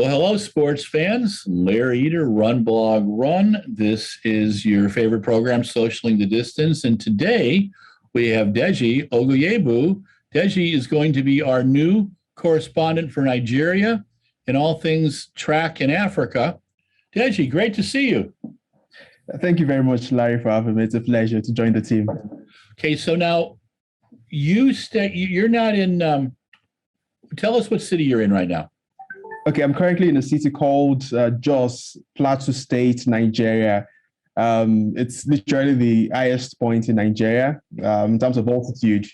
Well, hello, sports fans. Larry Eder, RunBlogRun. This is your favorite program, Socialing the Distance. And today we have Deji Ogeyingbo. Deji is going to be our new correspondent for Nigeria and all things track in Africa. Deji, great to see you. Thank you very much, Larry, for having me. It's a pleasure to join the team. Okay, so now you're not in, tell us what city you're in right now. Okay, I'm currently in a city called Jos, Plateau State, Nigeria. It's literally the highest point in Nigeria in terms of altitude.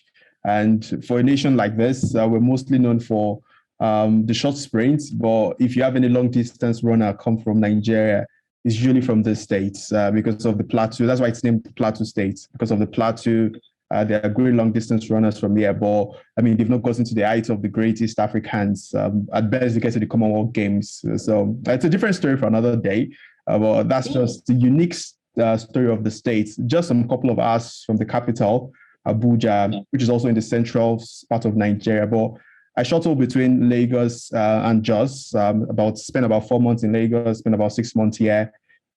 And for a nation like this, we're mostly known for the short sprints. But if you have any long distance runner come from Nigeria, it's usually from the states because of the plateau. That's why it's named Plateau State, because of the plateau. There are great long distance runners from here, but I mean, they've not gotten to the height of the greatest Africans. At best, they get to the Commonwealth Games. So it's a different story for another day. But that's just the unique story of the states. Just a couple of hours from the capital, Abuja, which is also in the central part of Nigeria. But I shuttle between Lagos and Jos. Spent about 4 months in Lagos, spent about 6 months here.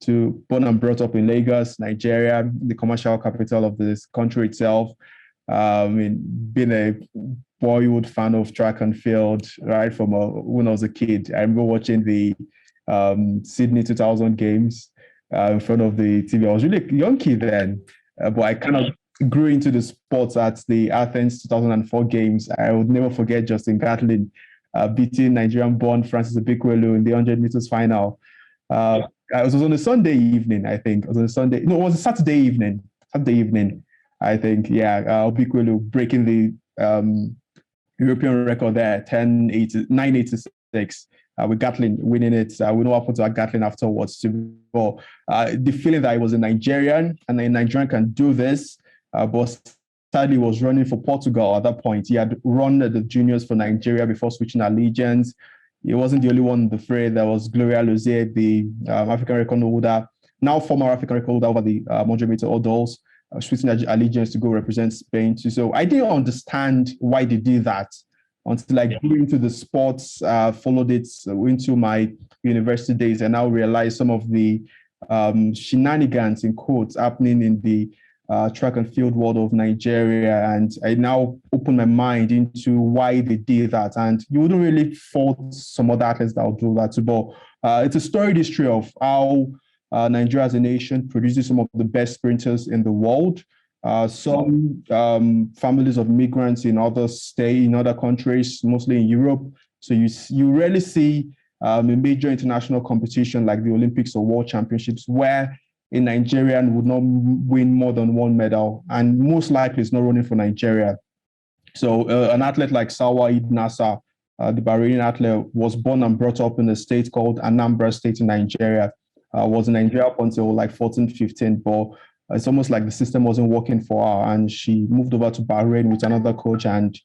Born and brought up in Lagos, Nigeria, the commercial capital of this country itself. Being a boyhood fan of track and field, right from when I was a kid. I remember watching the Sydney 2000 games in front of the TV. I was really a young kid then, but I kind of grew into the sports at the Athens 2004 games. I would never forget Justin Gatlin beating Nigerian-born Francis Obikwelu in the 100 meters final. It was on a Sunday evening, I think. It was on a Sunday. No, it was a Saturday evening. I think. Yeah, Obikwelu breaking the European record there, 986. With Gatlin winning it. We know what happened to Gatlin afterwards. But the feeling that he was a Nigerian and a Nigerian can do this, but sadly was running for Portugal at that point. He had run the juniors for Nigeria before switching allegiance. He wasn't the only one in the fray. There was Gloria Lozier, the African record holder, now former African record holder over the 100 meter hurdles, switching allegiance to go represent Spain too. So I didn't understand why they did that until I grew into the sports, followed it into my university days, and now realize some of the shenanigans in quotes happening in the track and field world of Nigeria. And I now open my mind into why they did that. And you wouldn't really fault some other athletes that will do that too. But it's a storied history of how Nigeria as a nation produces some of the best sprinters in the world. Some families of migrants in others stay in other countries, mostly in Europe. So you rarely see a major international competition like the Olympics or World Championships where a Nigerian would not win more than one medal, and most likely is not running for Nigeria. So an athlete like Sawa Eid Nasser, the Bahraini athlete, was born and brought up in a state called Anambra State in Nigeria. Was in Nigeria up until like 14, 15, but it's almost like the system wasn't working for her, and she moved over to Bahrain with another coach, and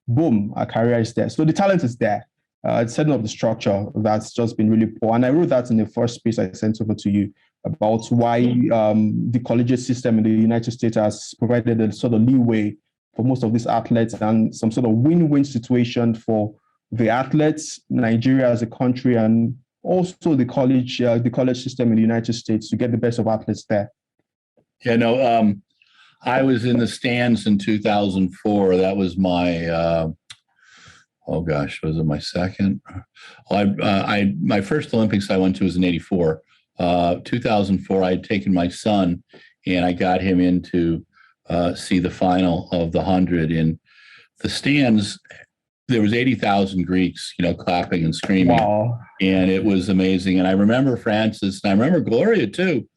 boom, her career is there. So the talent is there. It's setting up the structure that's just been really poor. And I wrote that in the first piece I sent over to you about why the collegiate system in the United States has provided a sort of leeway for most of these athletes and some sort of win-win situation for the athletes, Nigeria as a country, and also the college system in the United States to get the best of athletes there. Yeah, no, I was in the stands in 2004. That was my, was it my second? My first Olympics I went to was in 84. 2004, I had taken my son and I got him in to see the final of the 100. In the stands, there was 80,000 Greeks, clapping and screaming. Wow. And it was amazing. And I remember Francis, and I remember Gloria too,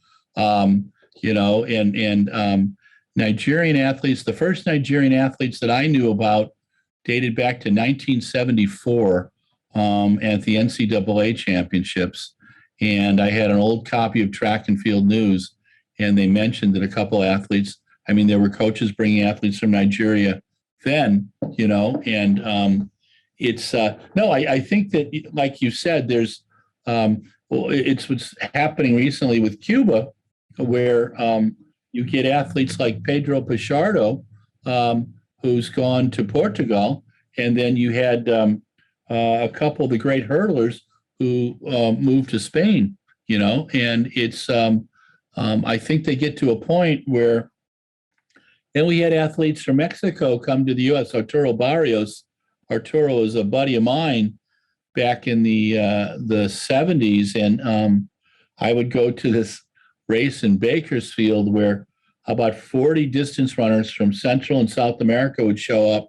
Nigerian athletes. The first Nigerian athletes that I knew about dated back to 1974 at the NCAA championships. And I had an old copy of Track and Field News, and they mentioned that a couple athletes, there were coaches bringing athletes from Nigeria then, and it's, I think that, like you said, there's, it's what's happening recently with Cuba, where you get athletes like Pedro Pichardo, who's gone to Portugal, and then you had a couple of the great hurdlers who moved to Spain, and it's I think they get to a point where, and we had athletes from Mexico come to the U.S. Arturo Barrios. Arturo is a buddy of mine back in the 70s, and I would go to this race in Bakersfield where about 40 distance runners from Central and South America would show up,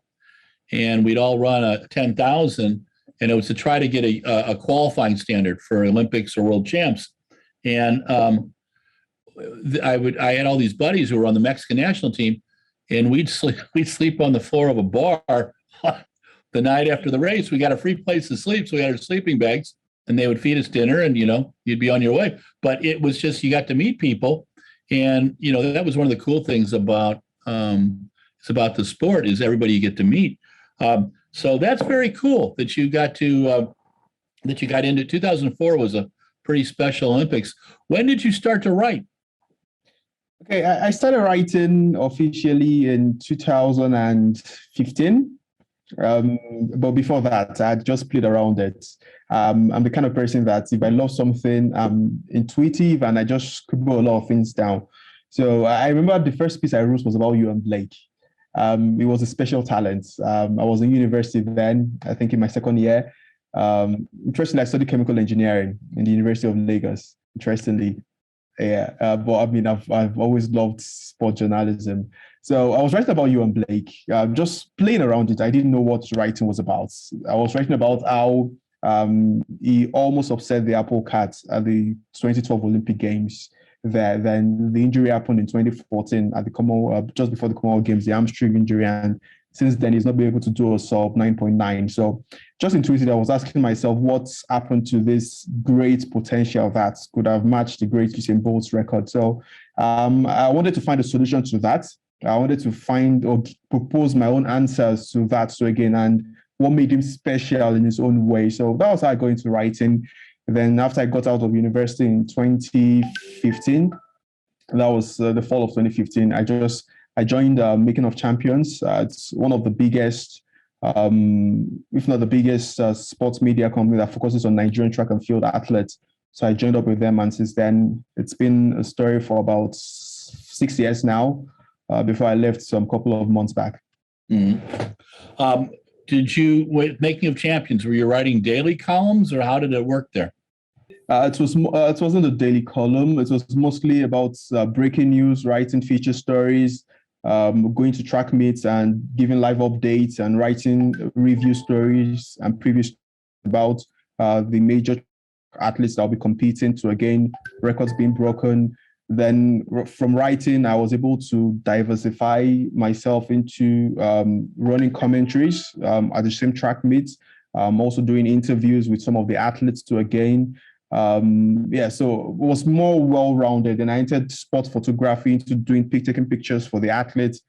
and we'd all run a 10,000, and it was to try to get a qualifying standard for Olympics or world champs. And I had all these buddies who were on the Mexican national team, and we'd sleep on the floor of a bar the night after the race. We got a free place to sleep, so we had our sleeping bags, and they would feed us dinner, and you'd be on your way. But it was just, you got to meet people, and that was one of the cool things about the sport, is everybody you get to meet. So that's very cool that you got to that you got into. 2004 was a pretty special Olympics. When did you start to write? Okay, I started writing officially in 2015. But before that, I just played around it. I'm the kind of person that if I love something, I'm intuitive and I just scribble a lot of things down. So I remember the first piece I wrote was about you and Blake. It was a special talent. I was in university then, I think in my second year. Interestingly, I studied chemical engineering in the University of Lagos, interestingly. Yeah, but I mean, I've always loved sport journalism. So I was writing about you and Blake, just playing around it. I didn't know what writing was about. I was writing about how he almost upset the Apple Cats at the 2012 Olympic Games. Then the injury happened in 2014 at the just before the Commonwealth Games, the hamstring injury, and since then he's not been able to do a sub 9.9. So just intuitively, I was asking myself, what's happened to this great potential that could have matched the great Usain Bolt's record? So I wanted to find a solution to that. I wanted to find or propose my own answers to that. So again, and what made him special in his own way. So that was how I got into writing. Then after I got out of university in 2015, that was the fall of 2015, I joined Making of Champions. It's one of the biggest, if not the biggest, sports media company that focuses on Nigerian track and field athletes. So I joined up with them, and since then, it's been a story for about 6 years now, before I left some couple of months back. Mm-hmm. With Making of Champions, were you writing daily columns, or how did it work there? It wasn't a daily column. It was mostly about breaking news, writing feature stories, going to track meets and giving live updates, and writing review stories and previews about the major athletes that will be competing, to again records being broken. Then from writing, I was able to diversify myself into running commentaries at the same track meets, also doing interviews with some of the athletes to again, so it was more well-rounded. And I entered sport photography into taking pictures for the athletes.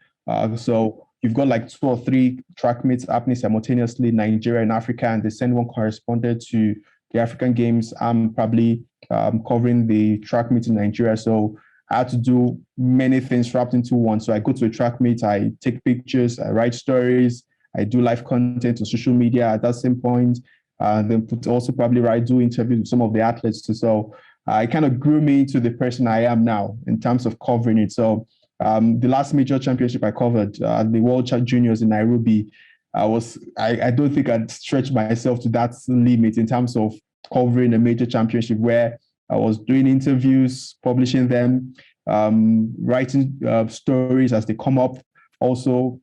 So you've got like 2 or 3 track meets happening simultaneously, Nigeria and Africa, and they send one correspondent to the African Games. I'm probably covering the track meet in Nigeria. So I had to do many things wrapped into one. So I go to a track meet, I take pictures, I write stories, I do live content on social media at that same point. Then also probably do interviews with some of the athletes too. So it kind of grew me to the person I am now in terms of covering it. So the last major championship I covered, the World Juniors in Nairobi, I don't think I'd stretched myself to that limit in terms of covering a major championship, where I was doing interviews, publishing them, writing stories as they come up, also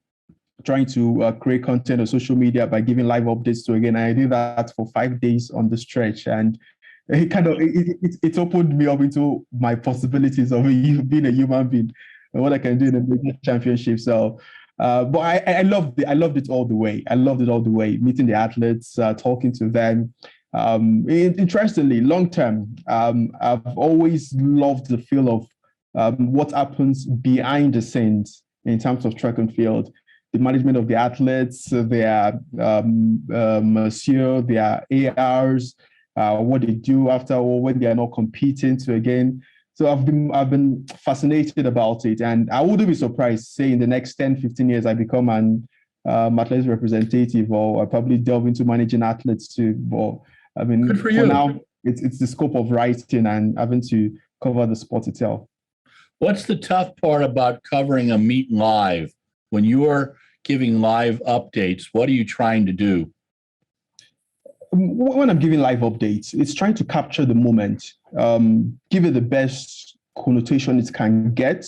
trying to create content on social media by giving live updates to again. I did that for 5 days on the stretch, and it opened me up into my possibilities of being a human being and what I can do in a major championship. So, but I loved it. I loved it all the way. I loved it all the way. Meeting the athletes, talking to them. Interestingly, long term, I've always loved the feel of what happens behind the scenes in terms of track and field. The management of the athletes, their monsieur, their ARs, what they do after or when they are not competing to again. So I've been fascinated about it, and I wouldn't be surprised, say in the next 10, 15 years, I become an athletics representative, or I probably delve into managing athletes too. But I mean, Good for for you. now, it's the scope of writing and having to cover the sport itself. What's the tough part about covering a meet live? When you're giving live updates, what are you trying to do? When I'm giving live updates, it's trying to capture the moment, give it the best connotation it can get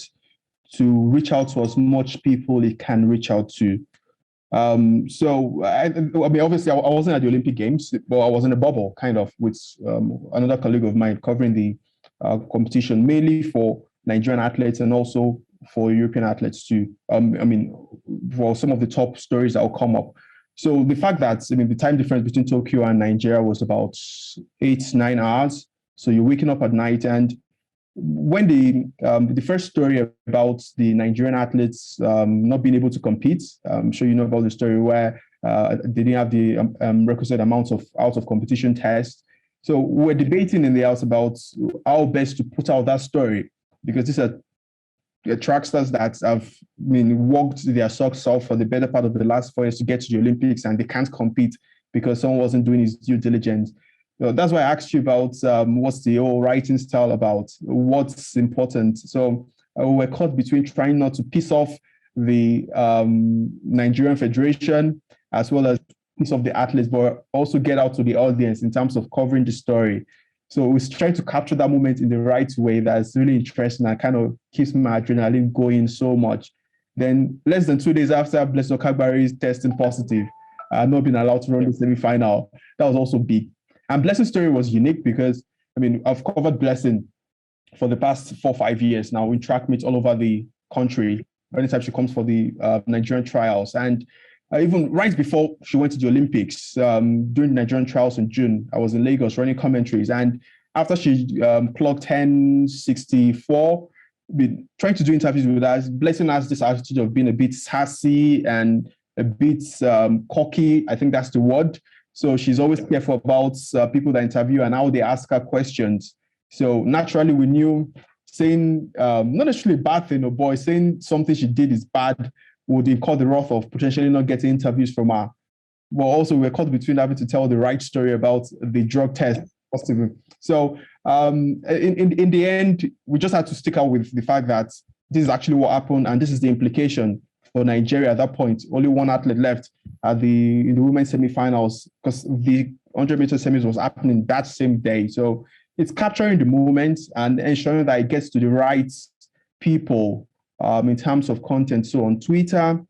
to reach out to as much people it can reach out to. So, I mean, obviously, I wasn't at the Olympic Games, but I was in a bubble, kind of, with another colleague of mine covering the competition, mainly for Nigerian athletes and also for European athletes too. I mean, for some of the top stories that will come up. So the fact that, I mean, the time difference between Tokyo and Nigeria was about 8-9 hours. So you're waking up at night, and when the first story about the Nigerian athletes not being able to compete, I'm sure you know about the story where they didn't have the requisite amounts of out of competition tests. So we're debating in the house about how best to put out that story, because these are tracksters that have worked their socks off for the better part of the last 4 years to get to the Olympics, and they can't compete because someone wasn't doing his due diligence. So that's why I asked you about what's the whole writing style about, what's important. So we're caught between trying not to piss off the Nigerian Federation as well as piss off the athletes, but also get out to the audience in terms of covering the story. So we're trying to capture that moment in the right way that's really interesting and kind of keeps my adrenaline going so much. Then less than 2 days after Blessing Okagbare is testing positive, not being allowed to run the semi-final, that was also big. And Blessing's story was unique because, I mean, I've covered Blessing for the past 4-5 years now in track meets all over the country. Anytime she comes for the Nigerian trials. And even right before she went to the Olympics, during the Nigerian trials in June, I was in Lagos running commentaries. And after she clocked 10:64, trying to do interviews with us, Blessing has this attitude of being a bit sassy and a bit cocky. I think that's the word. So she's always careful about people that interview and how they ask her questions. So naturally, we knew saying not necessarily a bad thing, but saying something she did is bad would incur the wrath of potentially not getting interviews from her. But also, we're caught between having to tell the right story about the drug test positive. So in the end, we just had to stick out with the fact that this is actually what happened, and this is the implication for Nigeria at that point. Only one athlete left in the women's semifinals because the 100-meter semis was happening that same day. So it's capturing the moment and ensuring that it gets to the right people in terms of content. So on Twitter,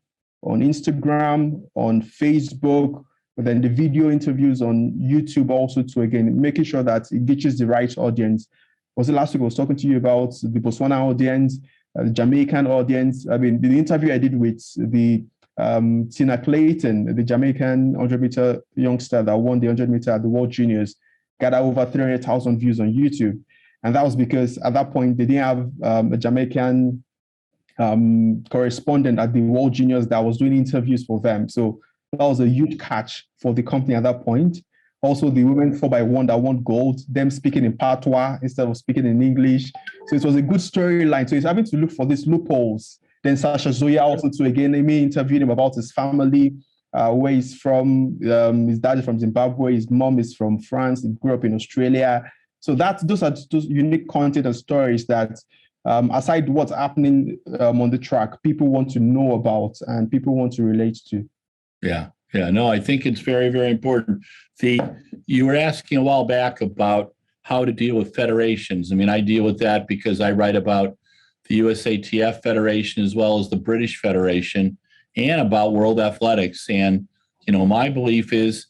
on Instagram, on Facebook, but then the video interviews on YouTube also to, again, making sure that it reaches the right audience. Was it last week I was talking to you about the Botswana audience, the Jamaican audience? I mean, the interview I did with the Tina Clayton, the Jamaican 100-meter youngster that won the 100-meter at the World Juniors, got over 300,000 views on YouTube. And that was because at that point, they didn't have a Jamaican correspondent at the World Juniors that was doing interviews for them. So that was a huge catch for the company at that point. Also, the women 4x1 that won gold, them speaking in Patois instead of speaking in English. So it was a good storyline. So he's having to look for these loopholes. Then Sasha Zoya also, to again, Amy interviewed him about his family, where he's from. His dad is from Zimbabwe. His mom is from France. He grew up in Australia. So those are those unique content and stories that, aside what's happening on the track, people want to know about and people want to relate to. Yeah. No, I think it's very, very important. You were asking a while back about how to deal with federations. I mean, I deal with that because I write about the USATF Federation as well as the British Federation and about World Athletics. And, my belief is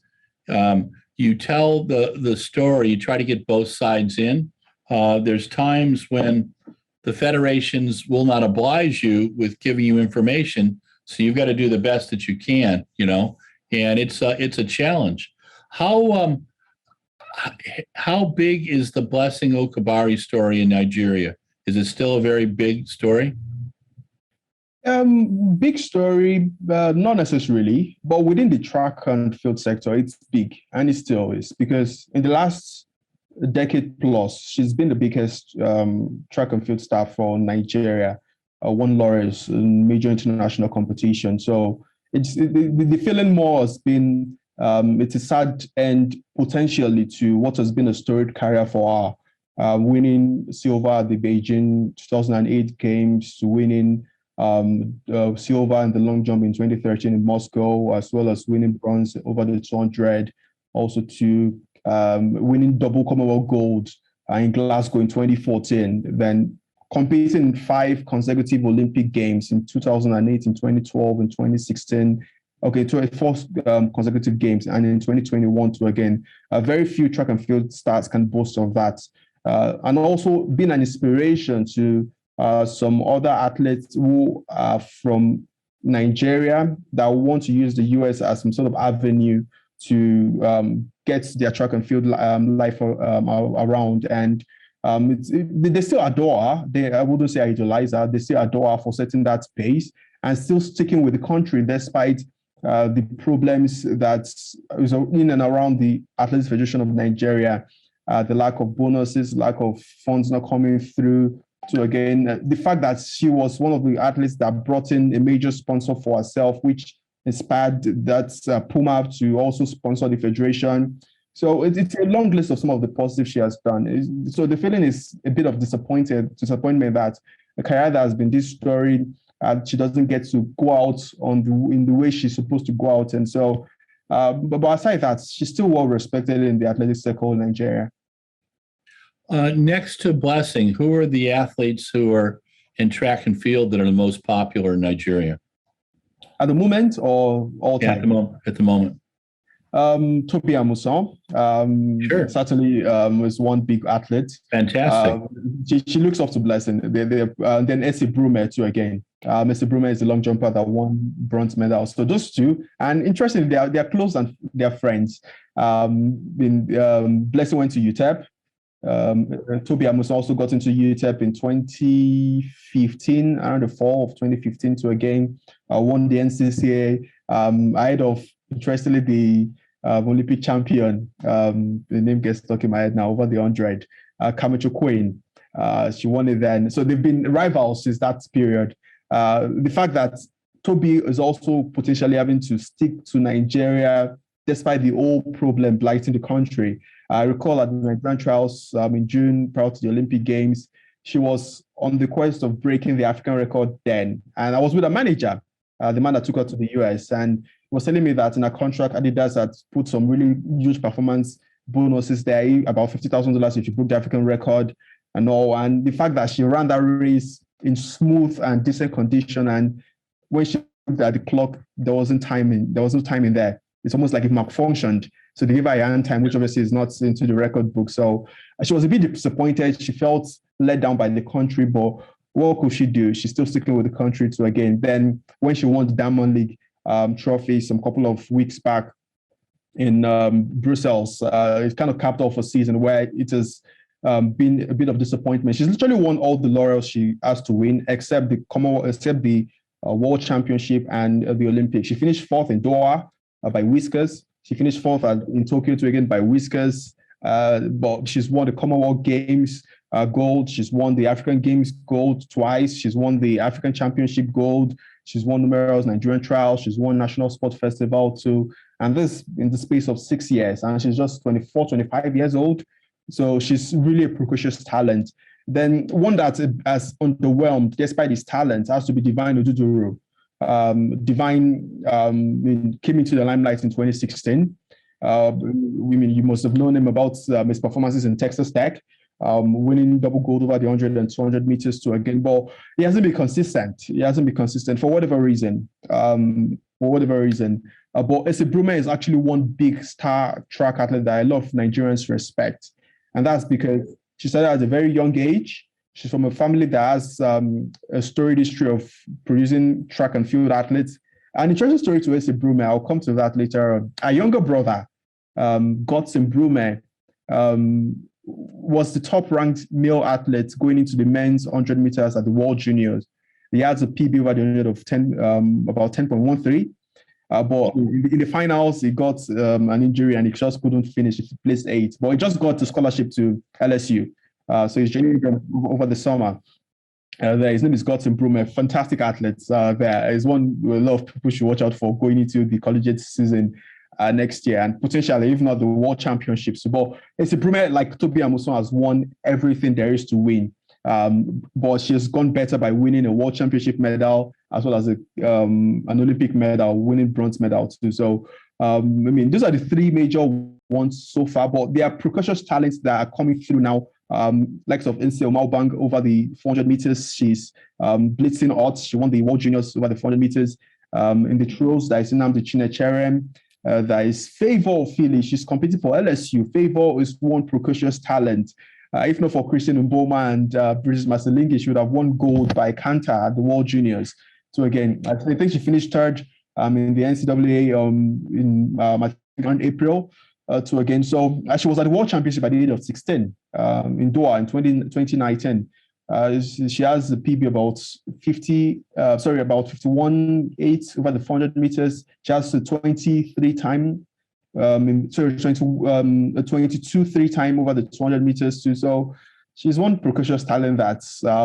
you tell the story, you try to get both sides in. There's times when the federations will not oblige you with giving you information. So you've got to do the best that you can, and it's a challenge. How big is the Blessing Okagbare story in Nigeria? Is it still a very big story? Big story, not necessarily, but within the track and field sector, it's big, and it still is, because in the last decade plus, she's been the biggest track and field star for Nigeria. Won laurels in major international competition. So the feeling more has been it's a sad end potentially to what has been a storied career for her, winning silver at the Beijing 2008 Games, to winning silver in the long jump in 2013 in Moscow, as well as winning bronze over the 200, also to winning double Commonwealth gold in Glasgow in 2014, then competing in 5 consecutive Olympic Games in 2008, in 2012, in 2016. Okay, 24 consecutive games, and in 2021 to again, very few track and field stars can boast of that. And also been an inspiration to some other athletes who are from Nigeria that want to use the US as some sort of avenue to get their track and field life around. And they still adore her. I wouldn't say idolize her. They still adore her for setting that pace and still sticking with the country despite the problems that is in and around the Athletics Federation of Nigeria, the lack of bonuses, lack of funds not coming through. So again, the fact that she was one of the athletes that brought in a major sponsor for herself, which inspired that Puma to also sponsor the federation. So it's a long list of some of the positives she has done. So the feeling is a bit of disappointment that a career that has been this storied, she doesn't get to go out in the way she's supposed to go out. And so, but aside that, she's still well respected in the athletics circle in Nigeria. Next to Blessing, who are the athletes who are in track and field that are the most popular in Nigeria? At the moment, or all time? At the moment. Topi Amusan, sure, certainly is one big athlete. Fantastic. She looks up to Blessing. Then Essie Brume too again. Essie Brume is the long jumper that won bronze medal. So those two, and interestingly, they are close and they are friends. Blessing went to UTEP. Tobi Amusan also got into UTEP in 2015, around the fall of 2015 to again won the NCCA ahead of, interestingly, the Olympic champion, the name gets stuck in my head now, over the 100, Kamacho Queen. She won it then. So they've been rivals since that period. The fact that Toby is also potentially having to stick to Nigeria despite the old problem blighting the country. I recall at the Nigerian trials in June, prior to the Olympic Games, she was on the quest of breaking the African record then. And I was with a manager, the man that took her to the US, and he was telling me that in her contract, Adidas had put some really huge performance bonuses there, about $50,000 if you broke the African record and all. And the fact that she ran that race in smooth and decent condition, and when she looked at the clock, there wasn't timing. There was no timing there. It's almost like it malfunctioned. So they gave her a hand time, which obviously is not into the record book. So she was a bit disappointed. She felt let down by the country, but what could she do? She's still sticking with the country to again. Then when she won the Diamond League trophy some couple of weeks back in Brussels, it kind of capped off a season where it has been a bit of disappointment. She's literally won all the laurels she has to win, except the World Championship and the Olympics. She finished fourth in Doha by whiskers. She finished fourth in Tokyo too, again by whiskers. But she's won the Commonwealth Games gold. She's won the African Games gold twice. She's won the African Championship gold. She's won numerous Nigerian trials. She's won National Sport Festival too. And this in the space of 6 years. And she's just 24, 25 years old. So she's really a precocious talent. Then one that has underwhelmed despite his talent has to be Divine Oduduru. Divine came into the limelight in 2016. You must have known him about his performances in Texas Tech, winning double gold over the 100 and 200 meters to again. But he hasn't been consistent. For whatever reason. But Essie Brume is actually one big star track athlete that a lot of Nigerians respect. And that's because she started at a very young age. She's from a family that has a storied history of producing track and field athletes. An interesting story to Essie Brume, I'll come to that later on. Her younger brother, Godson Brume, was the top-ranked male athlete going into the men's 100 meters at the World Juniors. He has a PB over the 100 of about 10.13. But in the finals, he got an injury and he just couldn't finish. He placed 8th. But he just got a scholarship to LSU. So he's joining them over the summer. His name is Godson Brume, fantastic athlete there. He's one a lot of people should watch out for going into the collegiate season. next year, and potentially, if not the World Championships. But it's a premier like Tobi Amusan has won everything there is to win. But she has gone better by winning a World Championship medal as well as an Olympic medal, winning bronze medal too. So, I mean, those are the three major ones so far, but there are precocious talents that are coming through now. Likes of Inse Omalbang over the 400 meters. She's blitzing odds. She won the World Juniors over the 400 meters. In the throws, there is Nnamdi Chinecherem. There is Favour Philly. She's competing for LSU. Favour is one precocious talent. If not for Christian Mboma and British Maselingi, she would have won gold by Canter at the World Juniors. So again, I think she finished third in the NCAA I think around April. So she was at the World Championship at the age of 16 in Doha in 2019. She has a PB about 51.8 over the 400 meters. She has a 23 time. 22 3-time over the 200 meters too. So she's one precocious talent that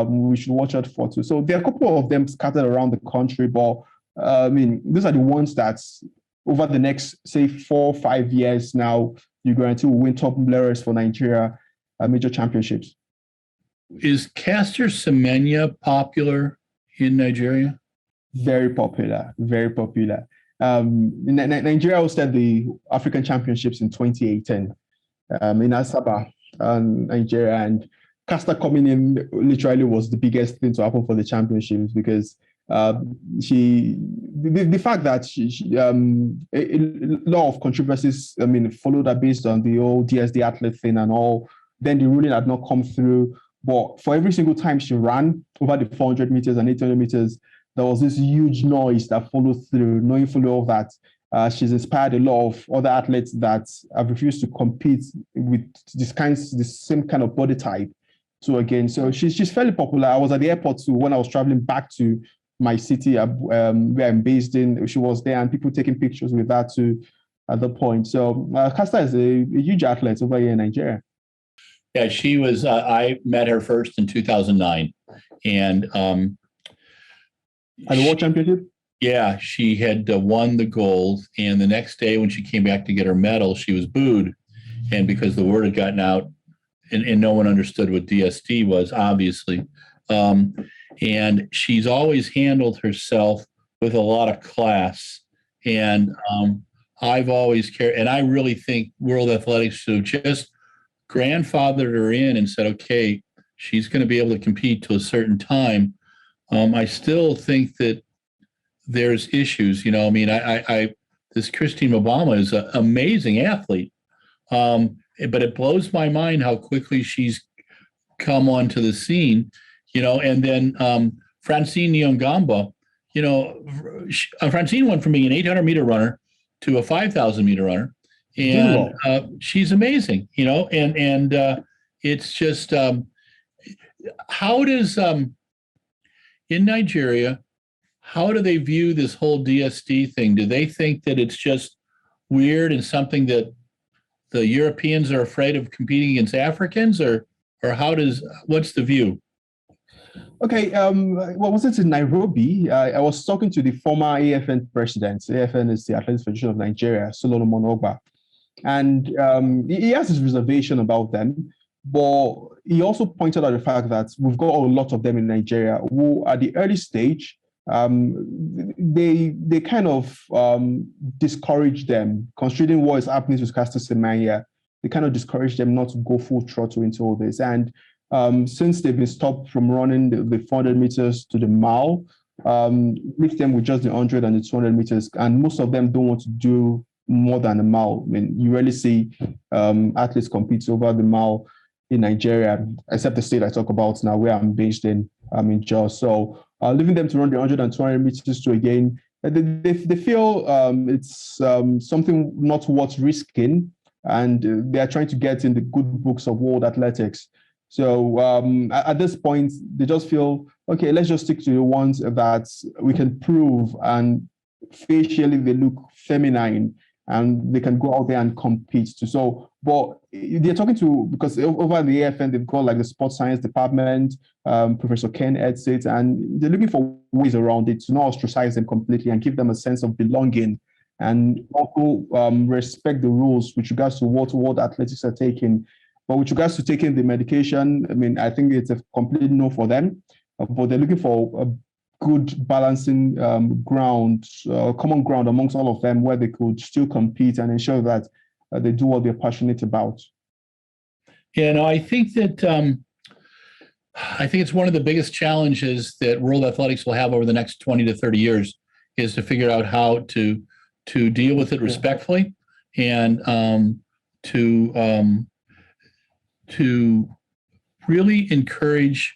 we should watch out for too. So there are a couple of them scattered around the country, but I mean, these are the ones that over the next, say, 4 or 5 years now, you guarantee will win top laurels for Nigeria major championships. Is Caster Semenya popular in Nigeria? Very popular, very popular. Nigeria hosted the African Championships in 2018 in Asaba, Nigeria, and Caster coming in literally was the biggest thing to happen for the championships because the fact that a lot of controversies, I mean, followed her based on the old DSD athlete thing and all. Then the ruling had not come through, but for every single time she ran over the 400 meters and 800 meters. There was this huge noise that followed through, knowing fully all that. She's inspired a lot of other athletes that have refused to compete with this same kind of body type. So she's fairly popular. I was at the airport too when I was traveling back to my city where I'm based in. She was there and people taking pictures with that too at the point. So Caster is a huge athlete over here in Nigeria. Yeah, she was. I met her first in 2009, and at the World Championship? Yeah, she had won the gold, and the next day when she came back to get her medal, she was booed, and because the word had gotten out, and no one understood what DSD was, obviously, and she's always handled herself with a lot of class, and I've always cared, and I really think World Athletics should have just grandfathered her in and said, okay, she's going to be able to compete to a certain time. I still think that there's issues, you know. I mean, this Christine Obama is an amazing athlete, but it blows my mind how quickly she's come onto the scene, you know. And then Francine Nyongamba, you know, Francine went from being an 800-meter runner to a 5,000-meter runner, and she's amazing, you know. And it's just how does in Nigeria, how do they view this whole DSD thing? Do they think that it's just weird and something that the Europeans are afraid of competing against Africans, or what's the view? Okay, what was it in Nairobi? I was talking to the former AFN president. AFN is the Athletics Federation of Nigeria, Solomon Ogba, and he has his reservation about them. But he also pointed out the fact that we've got a lot of them in Nigeria who, at the early stage, they kind of discourage them, considering what is happening with Caster Semenya. They kind of discourage them not to go full throttle into all this. And since they've been stopped from running the 400 meters to the mile, leave them with just the 100 and the 200 meters. And most of them don't want to do more than a mile. I mean, you rarely see athletes compete over the mile in Nigeria, except the state I talk about now, where I'm based in Jos. So leaving them to run the 100 and 200 meters to again, they feel it's something not worth risking, and they are trying to get in the good books of world athletics. So at this point, they just feel, okay, let's just stick to the ones that we can prove and facially they look feminine and they can go out there and compete too. So, but they're talking to, because over the AFN, they've got like the sports science department, Professor Ken Edsits, and they're looking for ways around it to not ostracize them completely and give them a sense of belonging and also respect the rules with regards to what world athletics are taking. But with regards to taking the medication, I mean, I think it's a complete no for them. But they're looking for a good balancing ground, common ground amongst all of them, where they could still compete and ensure that they do what they're passionate about. Yeah, no, I think it's one of the biggest challenges that world athletics will have over the next 20 to 30 years is to figure out how to deal with it respectfully and to really encourage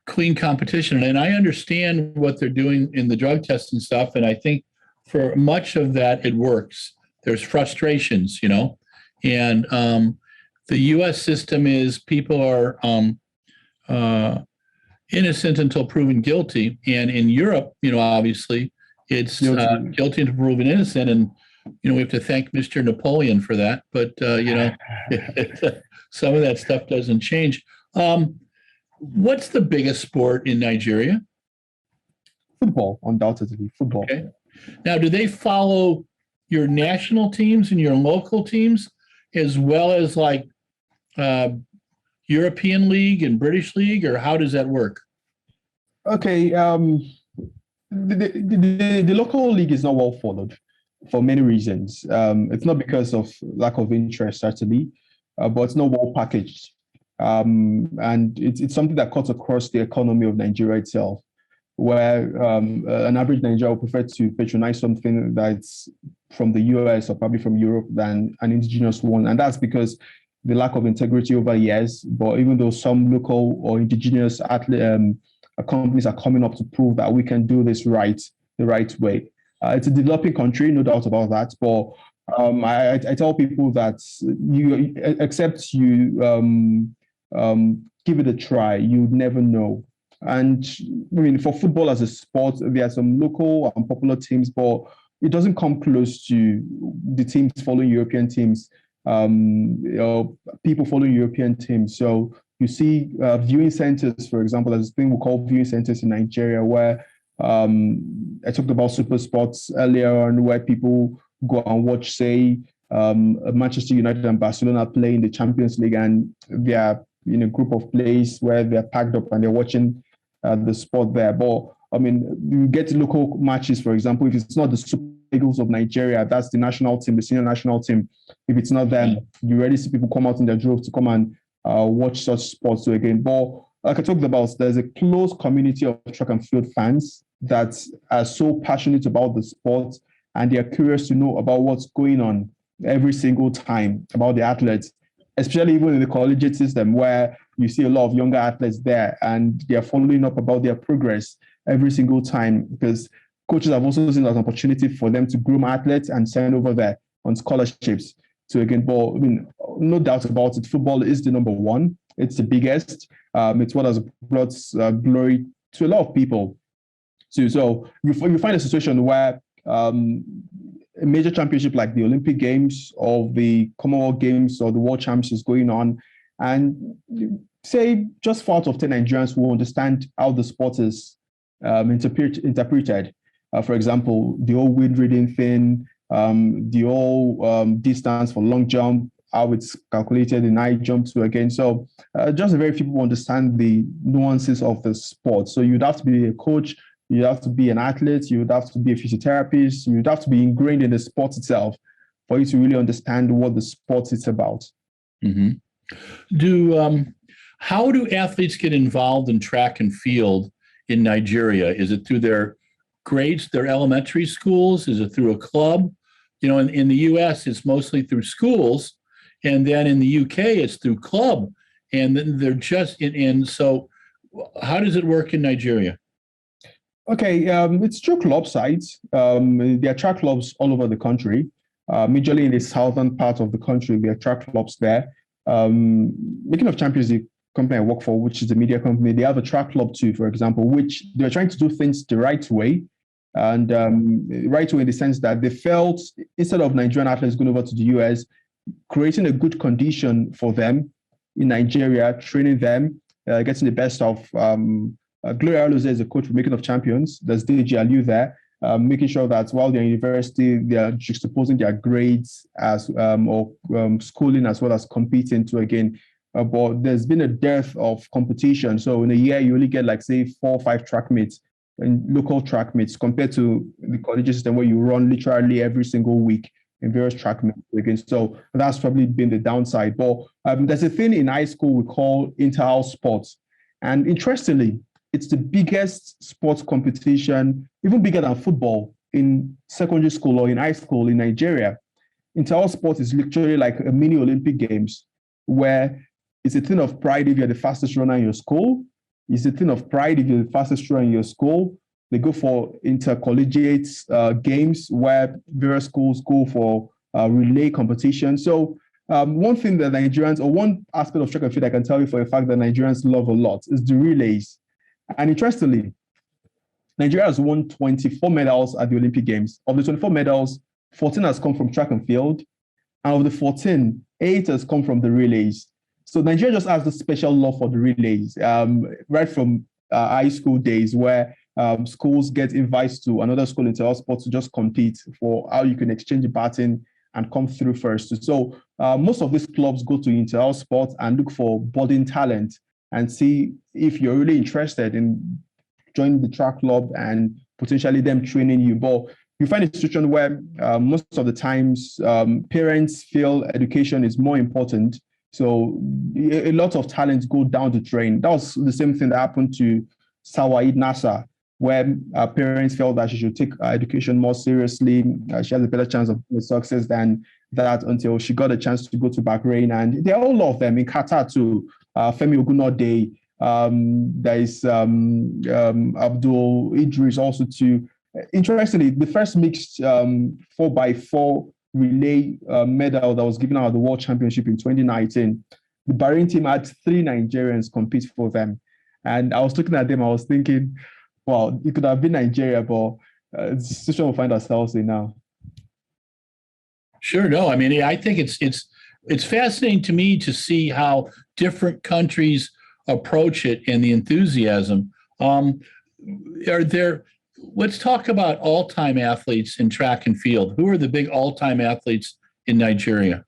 clean competition. And I understand what they're doing in the drug test and stuff. And I think for much of that, it works. There's frustrations, and the U.S. system is people are innocent until proven guilty. And in Europe, obviously it's guilty until proven innocent. And, we have to thank Mr. Napoleon for that. But, some of that stuff doesn't change. What's the biggest sport in Nigeria? Football, undoubtedly, football. Okay. Now, do they follow your national teams and your local teams as well as like European League and British League, or how does that work? Okay. The local league is not well followed for many reasons. It's not because of lack of interest, certainly, but it's not well packaged. And it's something that cuts across the economy of Nigeria itself, where an average Nigerian will prefer to patronize something that's from the US or probably from Europe than an indigenous one. And that's because the lack of integrity over years. But even though some local or indigenous companies are coming up to prove that we can do this the right way. It's a developing country, no doubt about that. But I tell people that except you give it a try, you would never know. And I mean, for football as a sport, there are some local and popular teams, but it doesn't come close to the teams following European teams, people following European teams. So you see viewing centers, for example, there's a thing we call viewing centers in Nigeria, where I talked about super sports earlier on, where people go and watch, say, Manchester United and Barcelona play in the Champions League, and they are in a group of players where they're packed up and they're watching the sport there. But I mean, you get local matches, for example, if it's not the Super Eagles of Nigeria, that's the national team, the senior national team. If it's not them, you already see people come out in their droves to come and watch such sports. So again, but like I talked about, there's a close community of track and field fans that are so passionate about the sport, and they're curious to know about what's going on every single time about the athletes, especially even in the collegiate system, where you see a lot of younger athletes there, and they're following up about their progress every single time, because coaches have also seen that opportunity for them to groom athletes and send over there on scholarships. So again, but I mean, no doubt about it, football is the number one. It's the biggest. It's what has brought glory to a lot of people. So you find a situation where a major championship like the Olympic Games or the Commonwealth Games or the World Championships is going on, and say just 4 out of 10 Nigerians will understand how the sport is interpreted. For example, the whole wind reading thing, the whole distance for long jump, how it's calculated in high jump to again. So just very few people understand the nuances of the sport. So you'd have to be a coach, you'd have to be an athlete, you'd have to be a physiotherapist, you'd have to be ingrained in the sport itself for you to really understand what the sport is about. Mm-hmm. How do athletes get involved in track and field in Nigeria? Is it through their grades, their elementary schools? Is it through a club? In the US, it's mostly through schools. And then in the UK, it's through club. And then they're just in. So how does it work in Nigeria? Okay, it's through club sites. There are track clubs all over the country. Majorly in the southern part of the country, there are track clubs there. Making of Champions, the company I work for, which is a media company, they have a track club too, for example, which they're trying to do things the right way. And right way in the sense that they felt, instead of Nigerian athletes going over to the US, creating a good condition for them in Nigeria, training them, getting the best of Gloria Aloze is a coach for Making of Champions. There's Deji there. making sure that while they're in university, they are juxtaposing their grades as schooling as well as competing to again. But there's been a dearth of competition. So in a year, you only get like say 4 or 5 track meets and local track meets compared to the college system where you run literally every single week in various track meets again. So that's probably been the downside. But there's a thing in high school we call inter-house sports. And interestingly, it's the biggest sports competition, even bigger than football, in secondary school or in high school in Nigeria. Inter-house sports is literally like a mini Olympic Games where it's a thing of pride if you're the fastest runner in your school. It's a thing of pride if you're the fastest runner in your school. They go for intercollegiate games where various schools go for relay competition. So one thing that Nigerians, or one aspect of track and field I can tell you for a fact that Nigerians love a lot is the relays. And interestingly, Nigeria has won 24 medals at the Olympic Games. Of the 24 medals, 14 has come from track and field. And of the 14, 8 has come from the relays. So Nigeria just has the special love for the relays, right from high school days where schools get invited to another school into our sport to just compete for how you can exchange the baton and come through first. So most of these clubs go to inter-house sports and look for budding talent and see if you're really interested in joining the track club and potentially them training you. But you find a situation where most of the times parents feel education is more important. So a lot of talents go down the drain. That was the same thing that happened to Sawaid Nasser, where parents felt that she should take education more seriously. She has a better chance of success than that until she got a chance to go to Bahrain. And there are all of them in Qatar too. Femi Ogunode, there is Abdul Idris also too. Interestingly, the first mixed 4x4 relay medal that was given out at the World Championship in 2019, the Bahrain team had 3 Nigerians compete for them. And I was looking at them, I was thinking, well, it could have been Nigeria, but it's the situation we find ourselves in now. Sure, no, I mean, I think it's fascinating to me to see how different countries approach it and the enthusiasm. Let's talk about all-time athletes in track and field. Who are the big all-time athletes in Nigeria?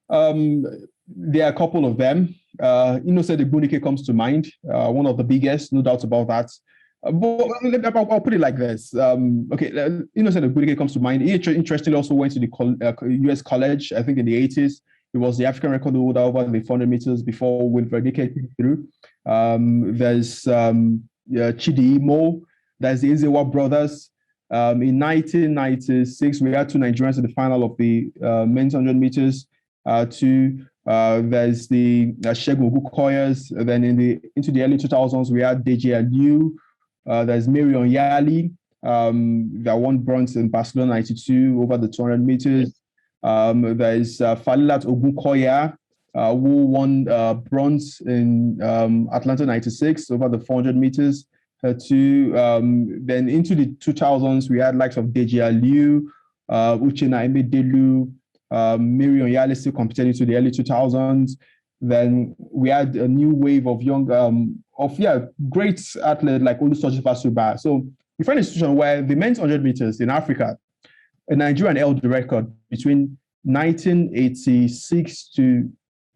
There are a couple of them. Innocent Egbunike comes to mind, one of the biggest, no doubt about that. But I'll put it like this. Innocent Egbunike comes to mind. He interestingly also went to the US college, I think in the 80s. He was the African record holder over the 400 meters before Wilfred Dike came through. There's Chidi Imo. There's the Izewa brothers. In 1996, we had 2 Nigerians in the final of the men's 100 meters. There's the Segun Ogukoyas. Then into the early 2000s, we had Deji Ogeyingbo. There's Marion Yali that won bronze in Barcelona 92 over the 200 meters. There's Falilat Ogunkoya, who won bronze in Atlanta 96 over the 400 meters. Then into the 2000s, we had likes of Deji Ogeyingbo, Uchenna Emedelu, Marion Yali still competing into the early 2000s. Then we had a new wave of young, great athletes like Olusoji Basuba. So we find a situation where the men's 100 meters in Africa, a Nigerian held the record between 1986 to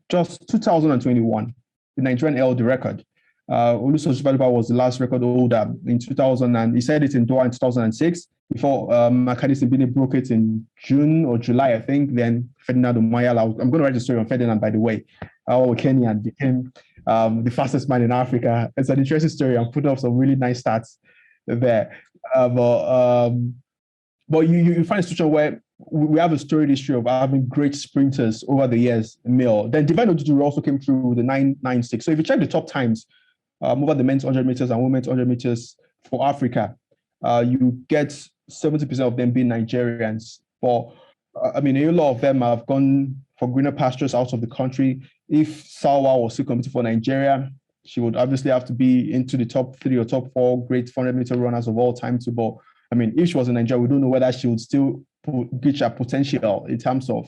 just 2021. The Nigerian held the record. Olusoji Basuba was the last record holder in 2000, and he said it in Doha in 2006 before Makani Simbini broke it in June or July, I think. Then Ferdinand Umayala, I'm going to write a story on Ferdinand, by the way, how Kenyan became the fastest man in Africa. It's an interesting story. I'm putting up some really nice stats there. But you find a situation where we have a storied history of having great sprinters over the years, male. Then Divine Odudu also came through with the 996. So if you check the top times over the men's 100 meters and women's 100 meters for Africa, you get 70% of them being Nigerians. But a lot of them have gone for greener pastures out of the country. If Salwa was still competing for Nigeria, she would obviously have to be into the top 3 or top 4 great 400 meter runners of all time too. But if she was in Nigeria, we don't know whether she would still reach her potential in terms of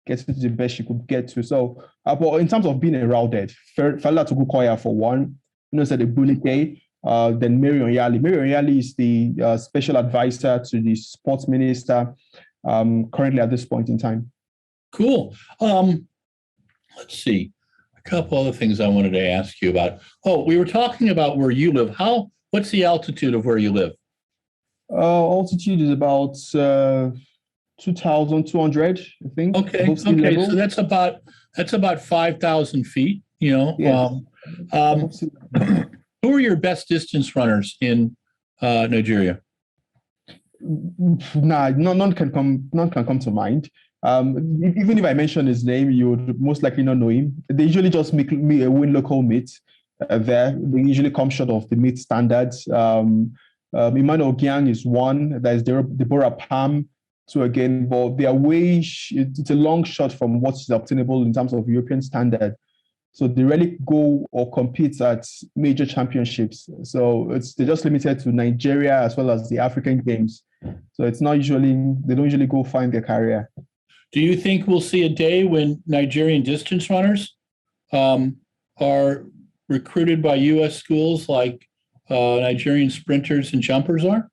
getting to the best she could get to. So, but in terms of being heralded, Falilat Ogunkoya for one, Innocent Egbunike, then Mary Onyali. Mary Onyali is the special advisor to the sports minister currently at this point in time. Cool. Let's see. A couple other things I wanted to ask you about. Oh, we were talking about where you live. What's the altitude of where you live? Altitude is about 2,200, I think. Okay. Okay. So that's about 5,000 feet. You know. Yes. Who are your best distance runners in Nigeria? Nah, none can come to mind. Even if I mention his name, you would most likely not know him. They usually just win local meets there. They usually come short of the meet standards. Emmanuel Ogiang is one. There's Deborah Pam, two again, but they are it's a long shot from what's obtainable in terms of European standard. So they rarely go or compete at major championships. So they're just limited to Nigeria as well as the African Games. So they don't usually go find their career. Do you think we'll see a day when Nigerian distance runners are recruited by U.S. schools like Nigerian sprinters and jumpers are?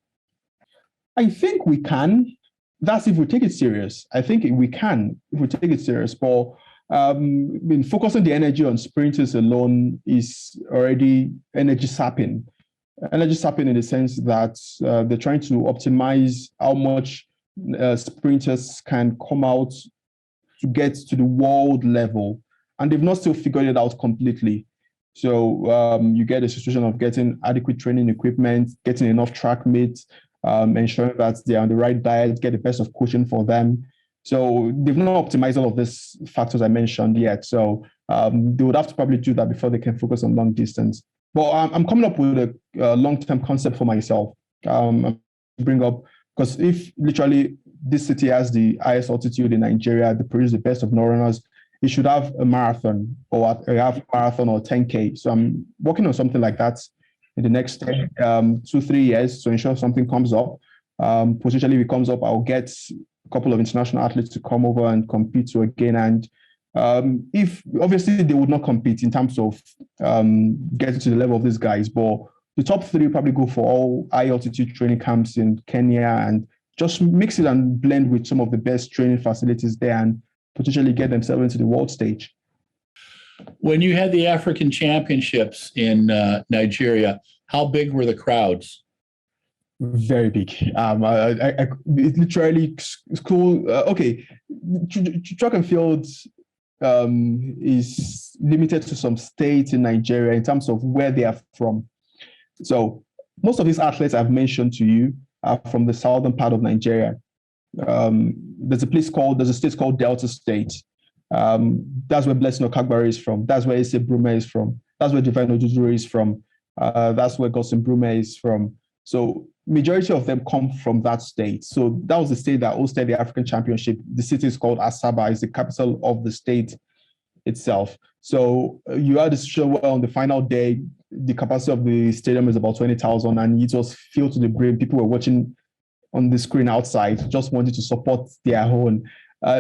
I think we can. That's if we take it serious. I think we can if we take it serious. But focusing the energy on sprinters alone is already energy sapping. Energy sapping in the sense that they're trying to optimize how much sprinters can come out to get to the world level, and they've not still figured it out completely. So you get a situation of getting adequate training equipment, getting enough track mates, ensuring that they're on the right diet, get the best of coaching for them. So they've not optimized all of these factors I mentioned yet. So they would have to probably do that before they can focus on long distance. But I'm coming up with a long-term concept for myself. Bring up, because if literally this city has the highest altitude in Nigeria, they produce the best of runners, it should have a marathon or a half marathon or 10K. So I'm working on something like that in the next 2-3 years to ensure something comes up. Potentially, if it comes up, I'll get a couple of international athletes to come over and compete to again. And if obviously they would not compete in terms of getting to the level of these guys, but the top three probably go for all high altitude training camps in Kenya and just mix it and blend with some of the best training facilities there and potentially get themselves into the world stage. When you had the African Championships in Nigeria, how big were the crowds? Very big. It literally school. Track and field is limited to some states in Nigeria in terms of where they are from. So most of these athletes I've mentioned to you are from the southern part of Nigeria. There's a state called Delta State. That's where Blessing Okagbare is from. That's where Ese Brume is from. That's where Divine Oduduru is from. That's where Gosin Brume is from. So majority of them come from that state. So that was the state that hosted the African Championship. The city is called Asaba. It's the capital of the state itself. So you had this show where on the final day, the capacity of the stadium is about 20,000 and it was filled to the brim. People were watching on the screen outside, just wanted to support their own.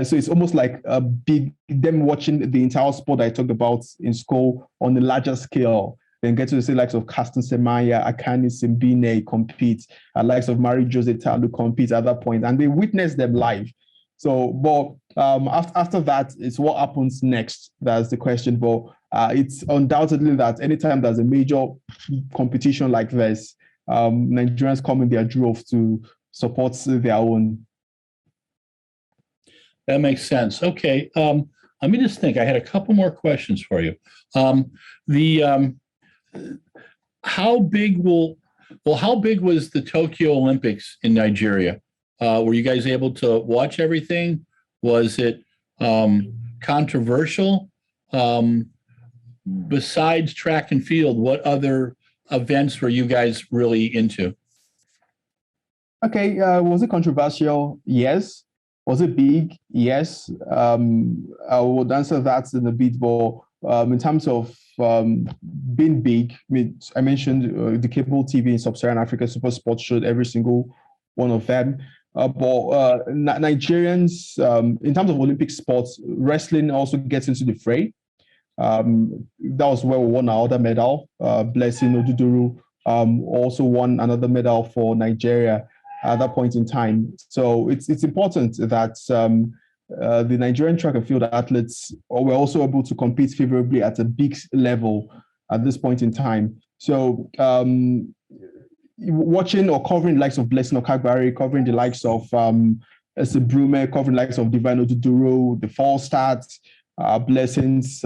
So it's almost like them watching the entire sport I talked about in school on a larger scale. Then get to the likes of Caston Semaya, Akani Simbine compete, likes of Mary Jose Talu compete at that point, and they witness them live. So, but after that, it's what happens next. That's the question. But it's undoubtedly that anytime there's a major competition like this, Nigerians come in their droves to support their own. That makes sense. Okay, let me just think. I had a couple more questions for you. How big was the Tokyo Olympics in Nigeria? Were you guys able to watch everything? Was it controversial? Besides track and field, what other events were you guys really into? Okay, was it controversial? Yes. Was it big? Yes. I would answer that in a bit, but in terms of being big, I mentioned the cable TV in Sub-Saharan Africa Super Sports showed every single one of them. But Nigerians, in terms of Olympic sports, wrestling also gets into the fray. That was where we won our other medal. Blessing Oduduru also won another medal for Nigeria at that point in time. So it's important that the Nigerian track and field athletes were also able to compete favorably at a big level at this point in time. So watching or covering the likes of Blessing Okagbare, covering the likes of Brume, covering the likes of Divine Oduduro, the Falstad, Blessings,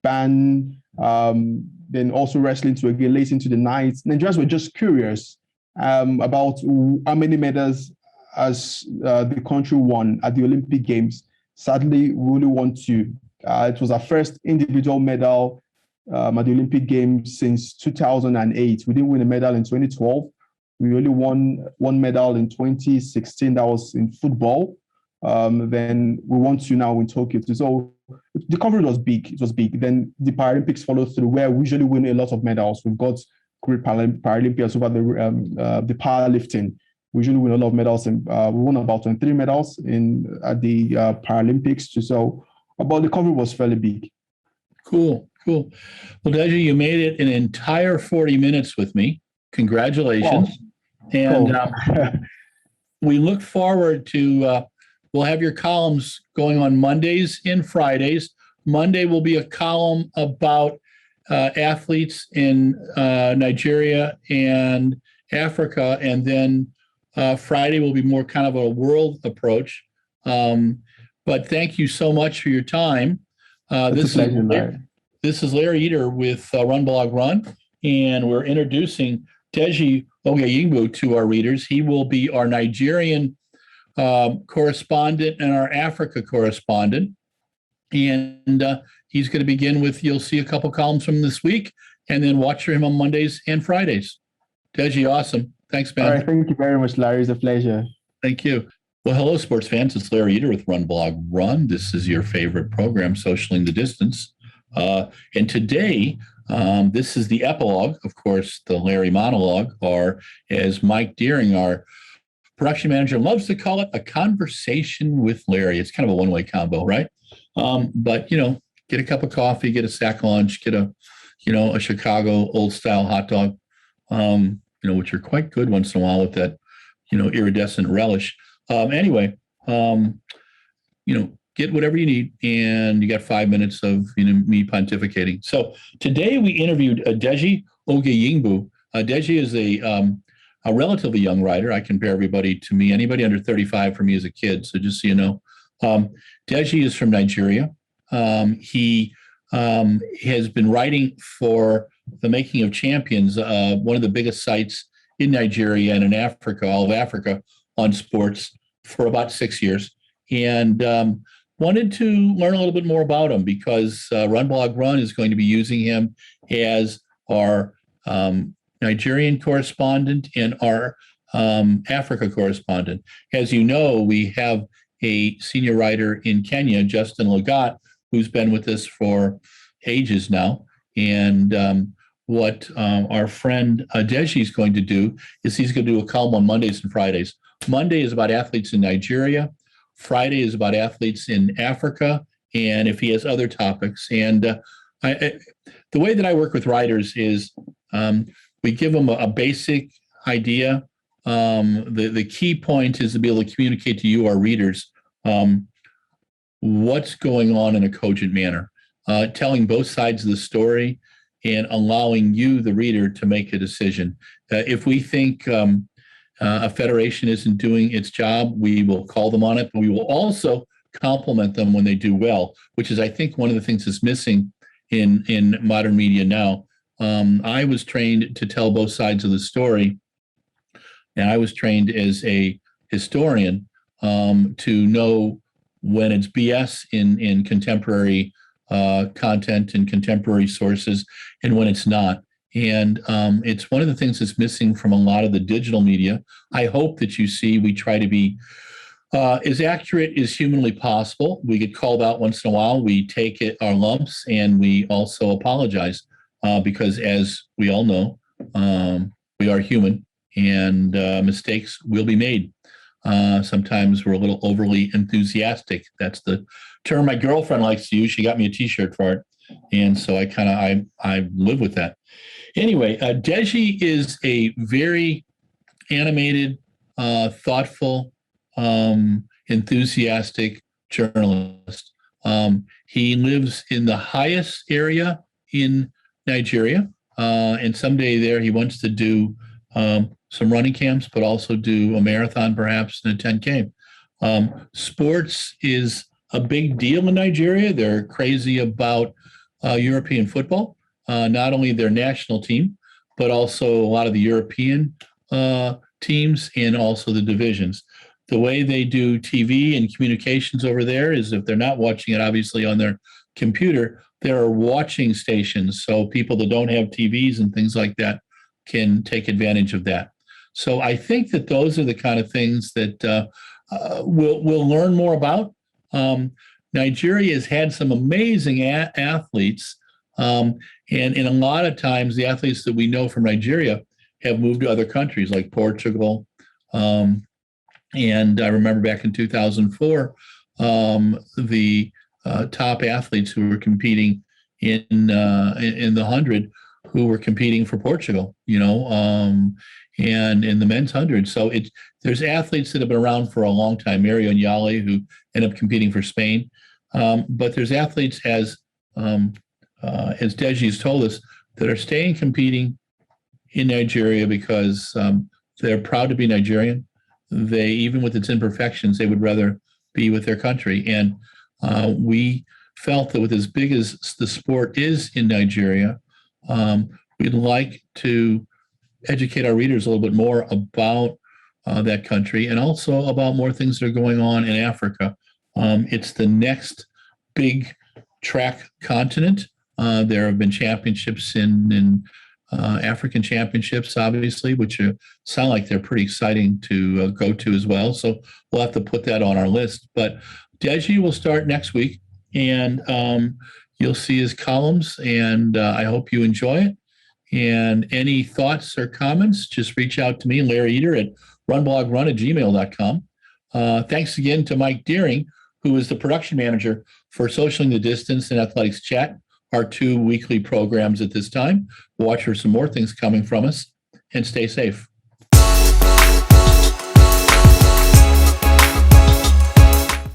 Ban, then also wrestling to again late into the night. Nigerians were just curious about how many medals as the country won at the Olympic Games. Sadly, we only won 2. It was our first individual medal at the Olympic Games since 2008. We didn't win a medal in 2012. We only won 1 medal in 2016. That was in football. Then we won 2 now in Tokyo. So the coverage was big. It was big. Then the Paralympics followed through, where we usually win a lot of medals. We've got great Paralympians over the powerlifting. We usually win a lot of medals, and we won about 23 medals at the Paralympics. So, but the coverage was fairly big. Cool. Well, Deji, you made it an entire 40 minutes with me. Congratulations. Wow. And we look forward to, we'll have your columns going on Mondays and Fridays. Monday will be a column about athletes in Nigeria and Africa, and then Friday will be more kind of a world approach. But thank you so much for your time. This is Larry Eder with RunBlogRun, and we're introducing Deji Ogeyingbo to our readers. He will be our Nigerian correspondent and our Africa correspondent. And he's going to begin with, you'll see a couple columns from this week, and then watch for him on Mondays and Fridays. Deji, awesome. Thanks, man. All right, thank you very much, Larry. It's a pleasure. Thank you. Well, hello, sports fans. It's Larry Eder with RunBlogRun. This is your favorite program, Socialing the Distance. And today, this is the epilogue, of course, the Larry monologue, or as Mike Deering, our production manager, loves to call it, a conversation with Larry. It's kind of a one-way combo, right? But, get a cup of coffee, get a sack lunch, get a Chicago old-style hot dog, which are quite good once in a while with that, iridescent relish. Anyway, get whatever you need, and you got 5 minutes of me pontificating. So today we interviewed Deji Ogeyingbo. Deji is a relatively young writer. I compare everybody to me. Anybody under 35 for me is a kid. So just so you know, Deji is from Nigeria. He has been writing for The Making of Champions, one of the biggest sites in Nigeria and in Africa, all of Africa, on sports for about 6 years. And wanted to learn a little bit more about him because RunBlogRun is going to be using him as our Nigerian correspondent and our Africa correspondent. As you know, we have a senior writer in Kenya, Justin Lagat, who's been with us for ages now. And what our friend Deji is going to do is he's going to do a column on Mondays and Fridays. Monday is about athletes in Nigeria. Friday is about athletes in Africa, and if he has other topics. And the way that I work with writers is we give them a basic idea. The key point is to be able to communicate to you, our readers, what's going on in a cogent manner, telling both sides of the story and allowing you, the reader, to make a decision. If we think a federation isn't doing its job, we will call them on it, but we will also compliment them when they do well, which is, I think, one of the things that's missing in modern media now. I was trained to tell both sides of the story, and I was trained as a historian to know when it's BS in contemporary content and contemporary sources and when it's not. And it's one of the things that's missing from a lot of the digital media. I hope that you see we try to be as accurate as humanly possible. We get called out once in a while. We take our lumps, and we also apologize because, as we all know, we are human, and mistakes will be made. Sometimes we're a little overly enthusiastic. That's the term my girlfriend likes to use. She got me a T-shirt for it. And so I live with that. Anyway, Deji is a very animated, thoughtful, enthusiastic journalist. He lives in the highest area in Nigeria, and someday there he wants to do some running camps, but also do a marathon perhaps and a 10K. Sports is a big deal in Nigeria. They're crazy about European football, not only their national team, but also a lot of the European teams and also the divisions. The way they do TV and communications over there is if they're not watching it, obviously, on their computer, there are watching stations. So people that don't have TVs and things like that can take advantage of that. So I think that those are the kind of things that we'll learn more about. Nigeria has had some amazing athletes. And a lot of times the athletes that we know from Nigeria have moved to other countries like Portugal. And I remember back in 2004, the top athletes who were competing in the 100 who were competing for Portugal, and in the men's 100. So there's athletes that have been around for a long time, Mario and Yali, who ended up competing for Spain. But there's athletes, as Deji has told us, that are staying competing in Nigeria because they're proud to be Nigerian. They, even with its imperfections, they would rather be with their country. And we felt that with as big as the sport is in Nigeria, we'd like to educate our readers a little bit more about that country and also about more things that are going on in Africa. It's the next big track continent. There have been championships in African championships, obviously, which sound like they're pretty exciting to go to as well. So we'll have to put that on our list. But Deji will start next week, and you'll see his columns, and I hope you enjoy it. And any thoughts or comments, just reach out to me, Larry Eder, at runblogrun@gmail.com. Thanks again to Mike Deering, who is the production manager for Socialing the Distance and Athletics Chat, our 2 weekly programs at this time. Watch for some more things coming from us, and stay safe.